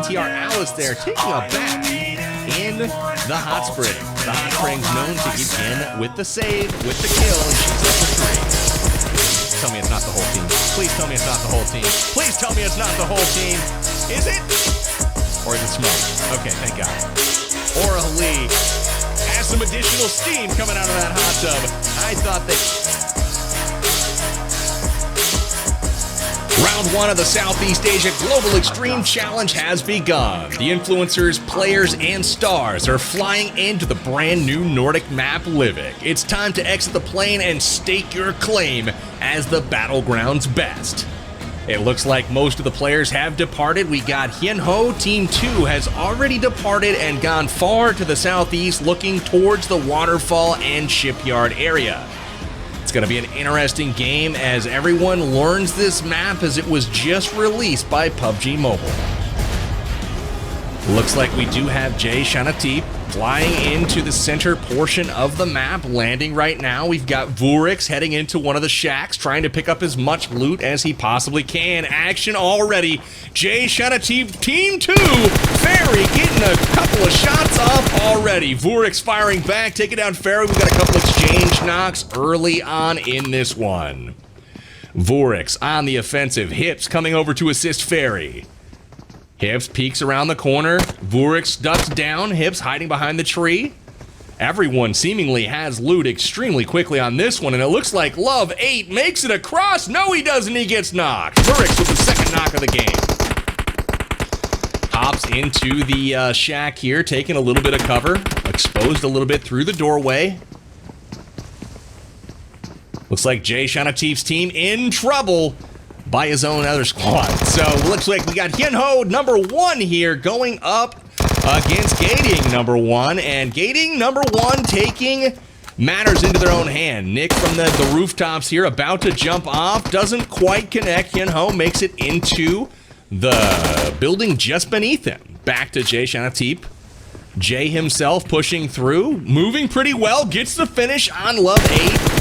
BTR Alice there taking a bath in the hot spring. The hot spring's known to get in with the save, with the kill, and she's up for 3. Tell me it's not the whole team. Please tell me it's not the whole team. Please tell me it's not the whole team. Is it? Or is it smoke? Okay, thank God. Aurelie has some additional steam coming out of that hot tub. I thought that... Round 1 of the Southeast Asia Global Extreme Challenge has begun. The influencers, players, and stars are flying into the brand new Nordic map Livik. It's time to exit the plane and stake your claim as the battleground's best. It looks like most of the players have departed. We got Hien-Ho, Team 2 has already departed and gone far to the southeast, looking towards the waterfall and shipyard area. It's going to be an interesting game as everyone learns this map as it was just released by PUBG Mobile. Looks like we do have Challange flying into the center portion of the map, landing right now. We've got Vurix heading into one of the shacks, trying to pick up as much loot as he possibly can. Action already. Challange Team 2, Ferry getting a couple of shots off already. Vurix firing back, taking down Ferry. We've got a couple exchange knocks early on in this one. Vurix on the offensive. Hips coming over to assist Ferry. Hips peeks around the corner. Vurix ducks down. Hips hiding behind the tree. Everyone seemingly has loot extremely quickly on this one, and it looks like Love 8 makes it across. No, he doesn't. He gets knocked. Vurix with the second knock of the game. Hops into the shack here, taking a little bit of cover. Exposed a little bit through the doorway. Looks like Challange's team in trouble by his own other squad. So looks like we got Hien-Ho number 1 here going up against Gading number 1, and Gading number 1 taking matters into their own hand. Nick from the rooftops here about to jump off, doesn't quite connect. Hien-Ho makes it into the building just beneath him. Back to Challange. Jay himself pushing through, moving pretty well, gets the finish on Love 8.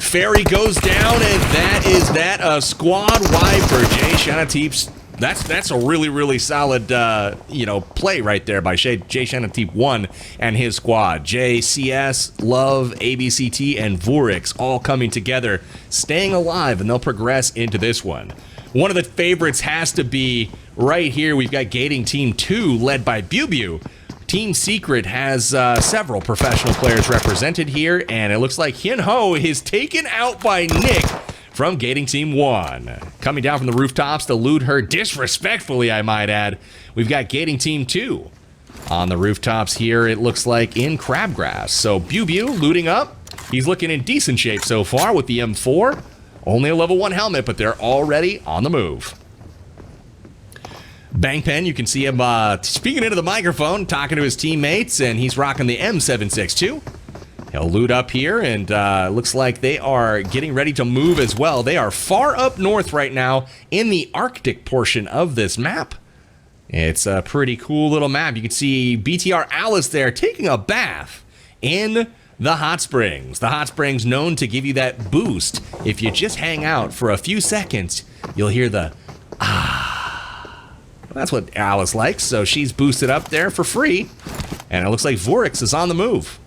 Ferry goes down, and that is a squad wipe for Challange. That's a really, really solid, play right there by Challange 1 and his squad. JCS, Love, ABCT, and Vurix all coming together, staying alive, and they'll progress into this one. One of the favorites has to be right here. We've got Gading Team 2, led by Bu. Team Secret has several professional players represented here, and it looks like Hien-Ho is taken out by Nick from Gading Team 1. Coming down from the rooftops to loot her disrespectfully, I might add. We've got Gading Team 2 on the rooftops here, it looks like in Crabgrass. So Bu looting up. He's looking in decent shape so far with the M4. Only a level 1 helmet, but they're already on the move. Bangpen, you can see him speaking into the microphone, talking to his teammates, and he's rocking the M762. He'll loot up here, and looks like they are getting ready to move as well. They are far up north right now in the Arctic portion of this map. It's a pretty cool little map. You can see BTR Alice there taking a bath in the hot springs. The hot springs known to give you that boost. If you just hang out for a few seconds, you'll hear the ah. That's what Alice likes, so she's boosted up there for free. And it looks like Vurix is on the move.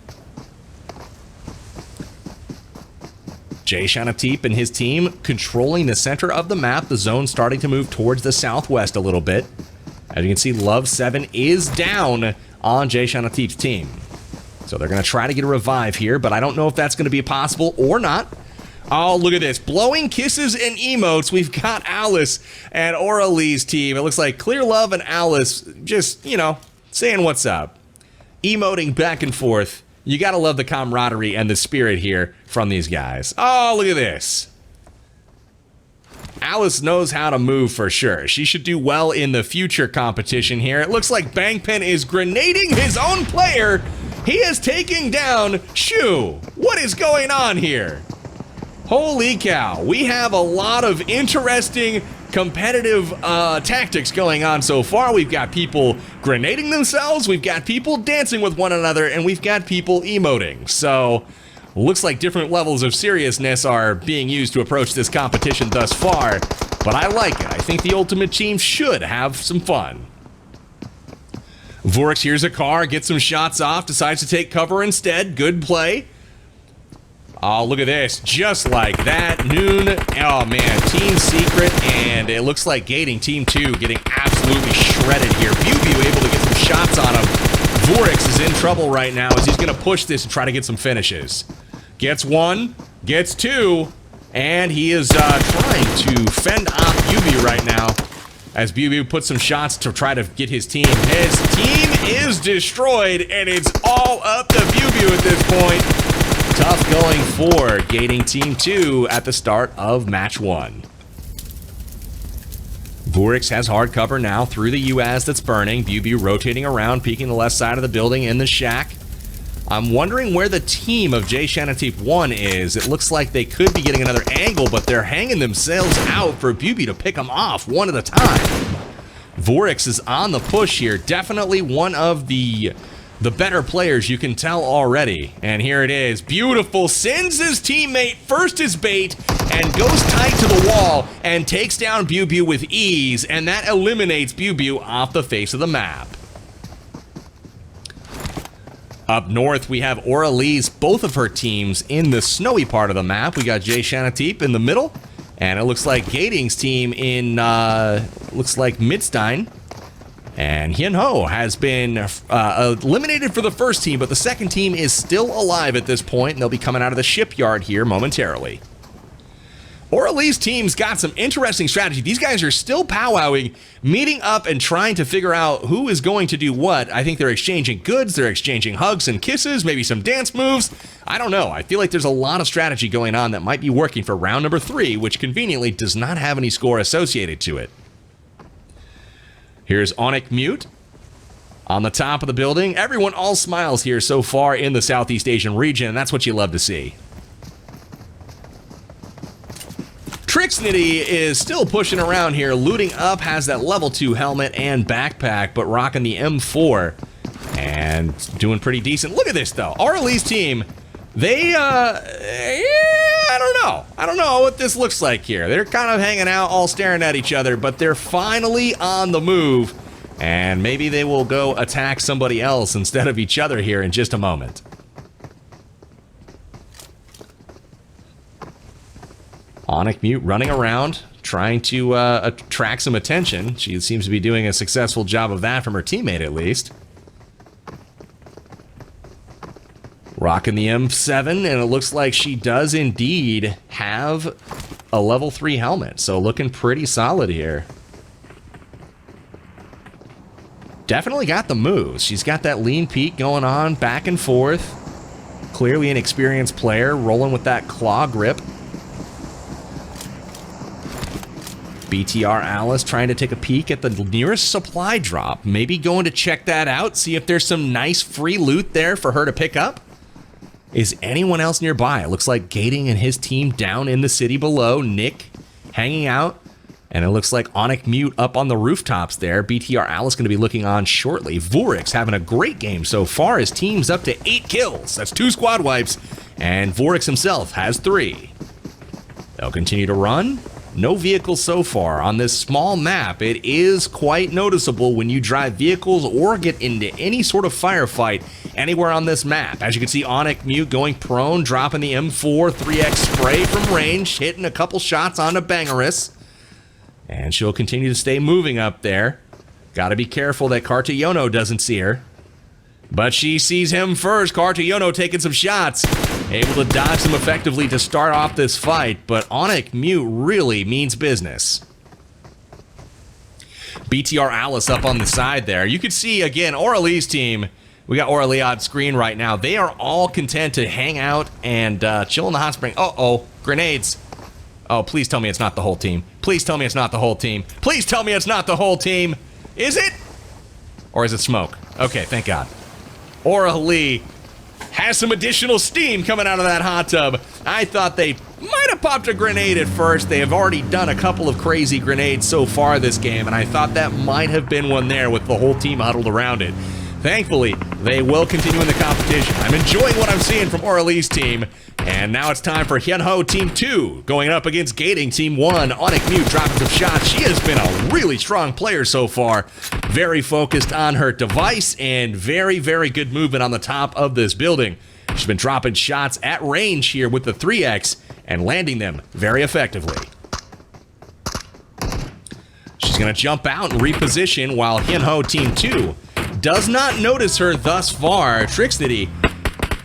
Challange and his team controlling the center of the map. The zone starting to move towards the southwest a little bit. As you can see, Love 7 is down on Challange's team. So they're going to try to get a revive here, but I don't know if that's going to be possible or not. Oh, look at this. Blowing kisses and emotes. We've got Alice and Aurelie's team. It looks like Clear Love and Alice just, saying what's up. Emoting back and forth. You gotta love the camaraderie and the spirit here from these guys. Oh, look at this. Alice knows how to move for sure. She should do well in the future competition here. It looks like Bangpen is grenading his own player. He is taking down Shu. What is going on here? Holy cow, we have a lot of interesting competitive tactics going on so far. We've got people grenading themselves, we've got people dancing with one another, and we've got people emoting. So, looks like different levels of seriousness are being used to approach this competition thus far, but I like it. I think the Ultimate Team should have some fun. Vorix hears a car, gets some shots off, decides to take cover instead. Good play. Oh, look at this. Just like that. Noon. Oh, man. Team secret. And it looks like Gading, Team 2, getting absolutely shredded here. BTR able to get some shots on him. Vorix is in trouble right now as he's going to push this and try to get some finishes. Gets one. Gets two. And he is trying to fend off BTR right now as BTR puts some shots to try to get his team. His team is destroyed, and it's all up to BTR at this point. Tough going for Gading Team 2 at the start of match 1. Vorix has hard cover now through the UAZ that's burning. BTR rotating around, peeking the left side of the building in the shack. I'm wondering where the team of Jangan 1 is. It looks like they could be getting another angle, but they're hanging themselves out for BTR to pick them off one at a time. Vorix is on the push here. Definitely one of the better players, you can tell already. And here it is. Beautiful. Sends his teammate first as bait and goes tight to the wall and takes down BTR with ease. And that eliminates BTR off the face of the map. Up north, we have Aurelie's, both of her teams in the snowy part of the map. We got Jangan in the middle. And it looks like Gading's team in, looks like Midstein. And Hien-Ho has been eliminated for the first team, but the second team is still alive at this point, and they'll be coming out of the shipyard here momentarily. Aurelie's team's got some interesting strategy. These guys are still powwowing, meeting up and trying to figure out who is going to do what. I think they're exchanging goods, they're exchanging hugs and kisses, maybe some dance moves. I don't know. I feel like there's a lot of strategy going on that might be working for round number 3, which conveniently does not have any score associated to it. Here's Onic Mute on the top of the building. Everyone all smiles here so far in the Southeast Asian region, and that's what you love to see. Trixnity is still pushing around here, looting up, has that level 2 helmet and backpack, but rocking the M4 and doing pretty decent. Look at this, though. Aurelie's team, they, I don't know what this looks like here. They're kind of hanging out, all staring at each other, but they're finally on the move, and maybe they will go attack somebody else instead of each other here in just a moment. Onic Mute running around, trying to attract some attention. She seems to be doing a successful job of that from her teammate, at least. Rocking the M7, and it looks like she does indeed have a level 3 helmet, so looking pretty solid here. Definitely got the moves. She's got that lean peek going on back and forth. Clearly an experienced player, rolling with that claw grip. BTR Alice trying to take a peek at the nearest supply drop. Maybe going to check that out, see if there's some nice free loot there for her to pick up. Is anyone else nearby? It looks like Gading and his team down in the city below. Nick hanging out. And it looks like Onic Mute up on the rooftops there. BTR Alice going to be looking on shortly. Vorix having a great game so far. His team's up to 8 kills. That's 2 squad wipes. And Vorix himself has 3. They'll continue to run. No vehicles so far on this small map. It is quite noticeable when you drive vehicles or get into any sort of firefight anywhere on this map. As you can see, Onic Mute going prone, dropping the M4 3x spray from range, hitting a couple shots onto Bangerous. And she'll continue to stay moving up there. Gotta be careful that Cartiono doesn't see her. But she sees him first. Cartiono taking some shots. Able to dodge them effectively to start off this fight, but Onic Mute really means business. BTR Alice up on the side there. You can see, again, Aurelie's team. We got Aurelie on screen right now. They are all content to hang out and chill in the hot spring. Uh-oh, grenades. Oh, please tell me it's not the whole team. Please tell me it's not the whole team. Please tell me it's not the whole team. Is it? Or is it smoke? Okay, thank God. Aurelie has some additional steam coming out of that hot tub. I thought they might have popped a grenade at first. They have already done a couple of crazy grenades so far this game, and I thought that might have been one there with the whole team huddled around it. Thankfully, they will continue in the competition. I'm enjoying what I'm seeing from Aurelie's team. And now it's time for Hyunho Team 2 going up against Gading Team 1. Onic Mute dropping some shots. She has been a really strong player so far. Very focused on her device and very, very good movement on the top of this building. She's been dropping shots at range here with the 3X and landing them very effectively. She's going to jump out and reposition while Hyunho Team 2 does not notice her thus far. Trixnity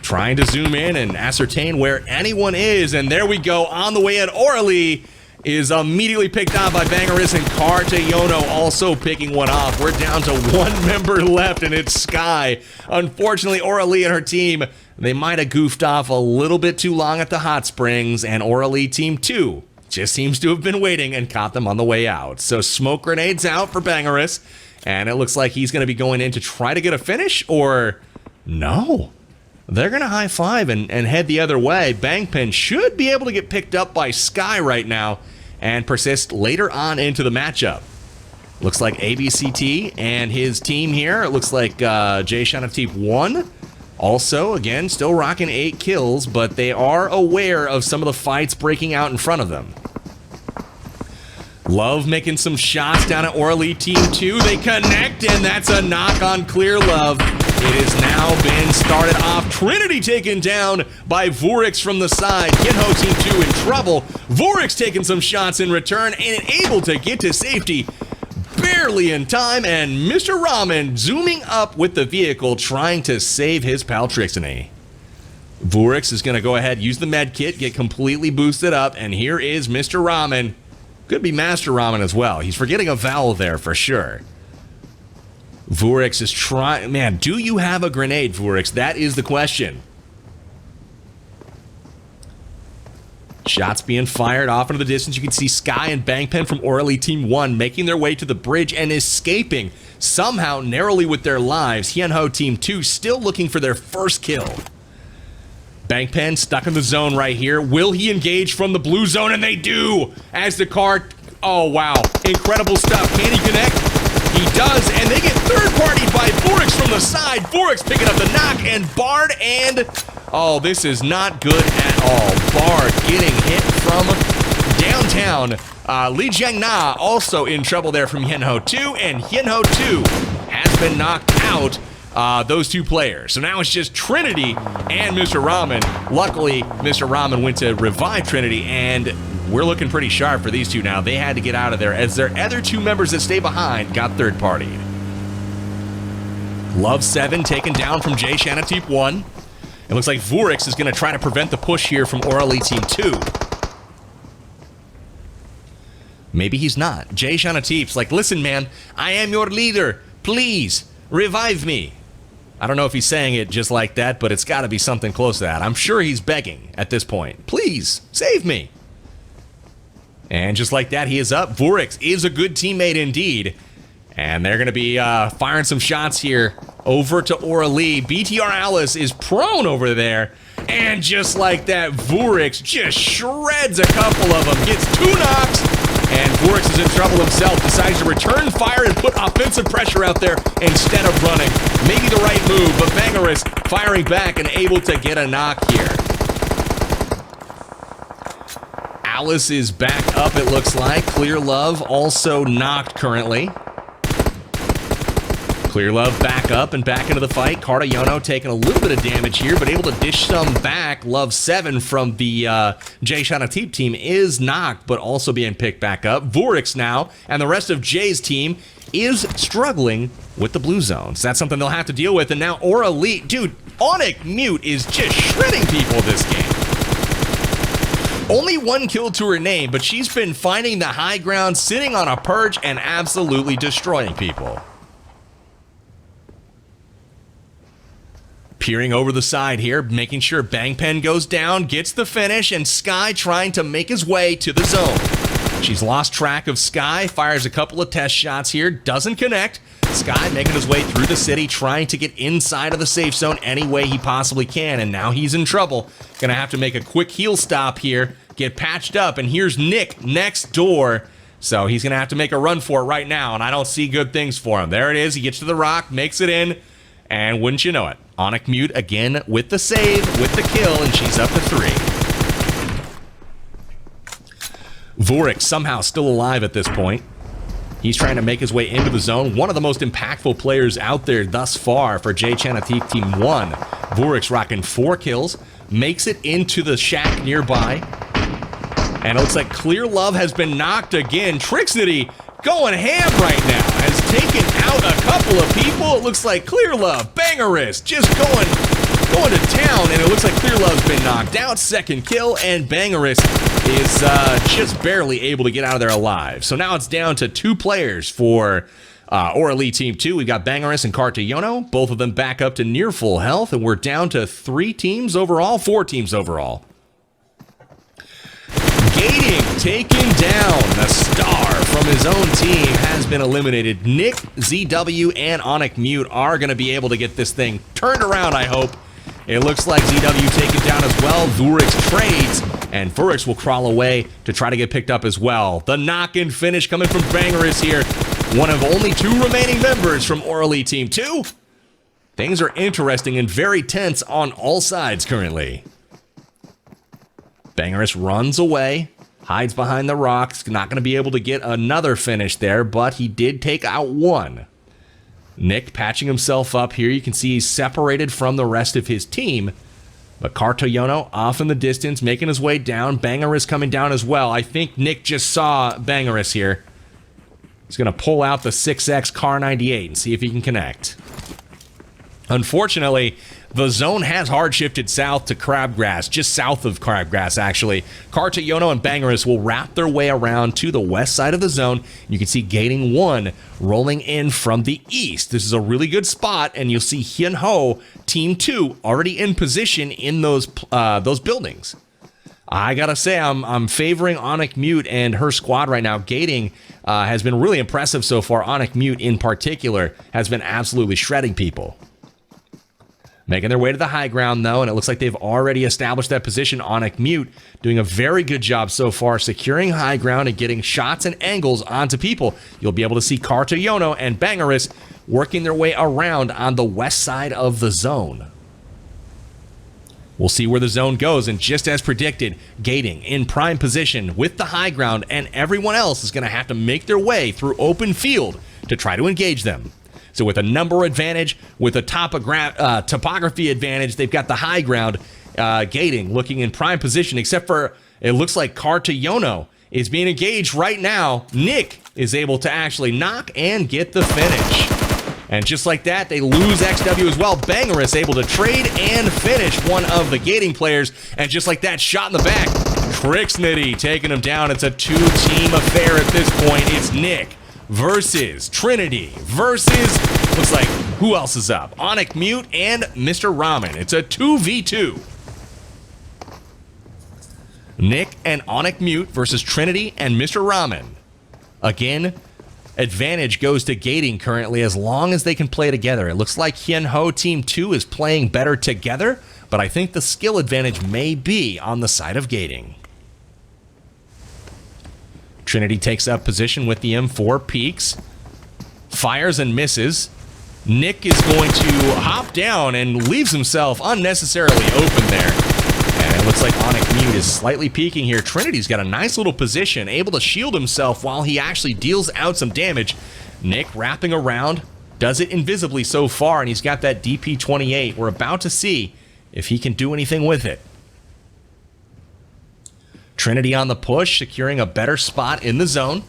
trying to zoom in and ascertain where anyone is, and there we go. On the way in, Aurelie is immediately picked off by Bangeris, and Cartayono also picking one off. We're down to one member left, and it's Sky. Unfortunately, Aurelie and her team, they might have goofed off a little bit too long at the hot springs, and Aurelie Team 2 just seems to have been waiting and caught them on the way out. So smoke grenades out for Bangeris, and it looks like he's going to be going in to try to get a finish, or no. They're going to high five and head the other way. Bangpen should be able to get picked up by Sky right now and persist later on into the matchup. Looks like ABCT and his team here. It looks like Jay Shanatif won. Also, again, still rocking 8 kills, but they are aware of some of the fights breaking out in front of them. Love making some shots down at Aurelie Team 2. They connect, and that's a knock on Clear Love. It has now been started off. Trinity taken down by Vorix from the side. Hyunho Team 2 in trouble. Vorix taking some shots in return and able to get to safety barely in time. And Mr. Ramen zooming up with the vehicle trying to save his pal Trixnity. Vorix is going to go ahead, use the med kit, get completely boosted up. And here is Mr. Ramen. Could be Master Ramen as well. He's forgetting a vowel there for sure. Vorix is trying... Man, do you have a grenade, Vorix? That is the question. Shots being fired off into the distance. You can see Sky and Bangpen from Aurelie Team 1 making their way to the bridge and escaping somehow narrowly with their lives. Hyunho Team 2 still looking for their first kill. Bangpen stuck in the zone right here. Will he engage from the blue zone? And they do! As the car... Oh, wow. Incredible stuff. Can he connect? He does, and they get third-partied by Vorix from the side. Vorix picking up the knock, and Bard and... Oh, this is not good at all. Bard getting hit from downtown. Li Jiangna also in trouble there from Hyunho 2, and Hyunho 2 has been knocked out. Those two players. So now it's just Trinity and Mr. Ramen. Luckily, Mr. Ramen went to revive Trinity, and we're looking pretty sharp for these two now. They had to get out of there as their other two members that stay behind got third-partied. Love 7 taken down from Jay Shanatif 1. It looks like Vorix is going to try to prevent the push here from Aurelie Team 2. Maybe he's not. Jay Shanatif's like, listen, man, I am your leader. Please, revive me. I don't know if he's saying it just like that, but it's got to be something close to that. I'm sure he's begging at this point. Please, save me. And just like that, he is up. Vorix is a good teammate indeed. And they're going to be firing some shots here over to Aurelie. BTR Alice is prone over there. And just like that, Vorix just shreds a couple of them. Gets 2 knocks. And Vorix is in trouble himself. Decides to return fire and put offensive pressure out there instead of running. Maybe the right move, but Bangeris firing back and able to get a knock here. Alice is back up, it looks like. Clear Love also knocked currently. Clear Love back up and back into the fight. Cartayono taking a little bit of damage here, but able to dish some back. Love 7 from the Jay Shanatif team is knocked, but also being picked back up. Vorix now, and the rest of Jay's team is struggling with the blue zones. That's something they'll have to deal with. And now Aurelie, dude, Onic Mute is just shredding people this game. Only 1 kill to her name, but she's been finding the high ground, sitting on a perch, and absolutely destroying people. Peering over the side here, making sure Bangpen goes down, gets the finish, and Sky trying to make his way to the zone. She's lost track of Sky, fires a couple of test shots here, doesn't connect. Sky making his way through the city, trying to get inside of the safe zone any way he possibly can, and now he's in trouble. Gonna have to make a quick heal stop here, get patched up, and here's Nick next door. So he's gonna have to make a run for it right now, and I don't see good things for him. There it is, he gets to the rock, makes it in, and wouldn't you know it, Onic Mute again with the save, with the kill, and she's up to 3. Vurik somehow still alive at this point. He's trying to make his way into the zone. One of the most impactful players out there thus far for Challange Team 1. Vurik's rocking 4 kills. Makes it into the shack nearby. And it looks like Clear Love has been knocked again. Trixnity going ham right now. Has taken out a couple of people. It looks like Clear Love, Bangerous, just going to town. And it looks like Clear Love's been knocked out. Second kill, and Bangerous is just barely able to get out of there alive. So now it's down to 2 players for Aurelie Team 2. We've got Bangerous and Cartayono. Both of them back up to near full health. And we're down to 3 teams overall, 4 teams overall. Gading taking down the star from his own team has been eliminated. Nick, ZW, and Onic Mute are going to be able to get this thing turned around, I hope. It looks like ZW taken down as well. Vurix trades, and Vurix will crawl away to try to get picked up as well. The knock and finish coming from Bangerous here. One of only 2 remaining members from Aurelie Team 2. Things are interesting and very tense on all sides currently. Bangerous runs away, hides behind the rocks. Not going to be able to get another finish there, but he did take out 1. Nick patching himself up here. You can see he's separated from the rest of his team. But Cartayono off in the distance, making his way down. Bangerous coming down as well. I think Nick just saw Bangerous here. He's going to pull out the 6X Car 98 and see if he can connect. Unfortunately, the zone has hard shifted south to Crabgrass, just south of Crabgrass, actually. Cartayono and Bangerous will wrap their way around to the west side of the zone. You can see Gading 1 rolling in from the east. This is a really good spot, and you'll see Hyunho Team 2 already in position in those buildings. I gotta say, I'm favoring Onic Mute and her squad right now. Gading has been really impressive so far. Onic Mute, in particular, has been absolutely shredding people. Making their way to the high ground, though, and it looks like they've already established that position. Onic Mute doing a very good job so far, securing high ground and getting shots and angles onto people. You'll be able to see Cartayono and Bangerous working their way around on the west side of the zone. We'll see where the zone goes, and just as predicted, Gading in prime position with the high ground, and everyone else is going to have to make their way through open field to try to engage them. So with a number advantage, with a topography advantage, they've got the high ground. Gading looking in prime position, except for it looks like Cartayono is being engaged right now. Nick is able to actually knock and get the finish. And just like that, they lose XW as well. Bangerous able to trade and finish one of the Gading players. And just like that, shot in the back. Trixnity taking him down. It's a 2-team affair at this point. It's Nick versus Trinity versus, looks like, who else is up? Onic Mute and Mr. Ramen. It's a 2v2. Nick and Onic Mute versus Trinity and Mr. Ramen. Again, advantage goes to Gading currently as long as they can play together. It looks like Hyunho Team 2 is playing better together, but I think the skill advantage may be on the side of Gading. Trinity takes up position with the M4, peeks, fires and misses. Nick is going to hop down and leaves himself unnecessarily open there. And it looks like Onic Mute is slightly peeking here. Trinity's got a nice little position, able to shield himself while he actually deals out some damage. Nick wrapping around, does it invisibly so far, and he's got that DP-28. We're about to see if he can do anything with it. Trinity on the push, securing a better spot in the zone.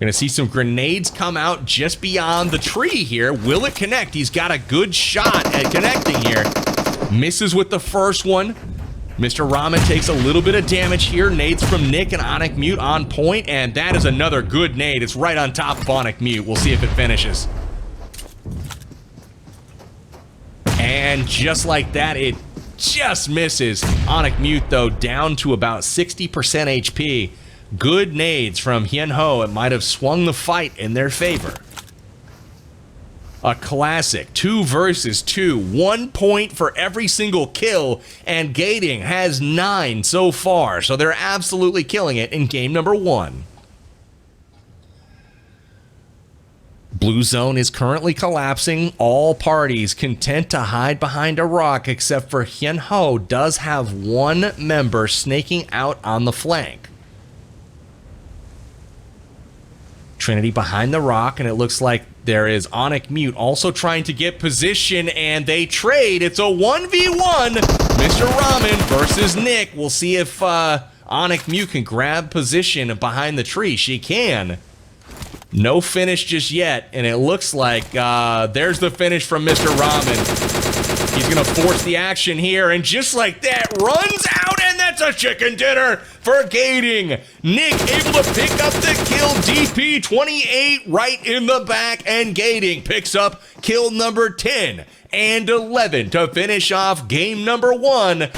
Gonna see some grenades come out just beyond the tree here. Will it connect? He's got a good shot at connecting here. Misses with the first one. Mr. Ramen takes a little bit of damage here. Nades from Nick and Onic Mute on point, and that is another good nade. It's right on top of Onic Mute. We'll see if it finishes. And just like that, it just misses. Onic Mute, though, down to about 60% HP. Good nades from Hyunho. It might have swung the fight in their favor. A classic 2 versus 2. 1 point for every single kill, and Gading has 9 so far, so they're absolutely killing it in game number 1. Blue zone is currently collapsing. All parties content to hide behind a rock, except for Hyunho does have 1 member snaking out on the flank. Trinity behind the rock, and it looks like there is Onic Mute also trying to get position, and they trade. It's a 1v1. Mr. Ramen versus Nick. We'll see if Onic Mute can grab position behind the tree. She can. No finish just yet, and it looks like there's the finish from Mr. Ramen. He's going to force the action here, and just like that, runs out, and that's a chicken dinner for Gading. Nick able to pick up the kill, DP 28 right in the back, and Gading picks up kill number 10 and 11 to finish off game number 1.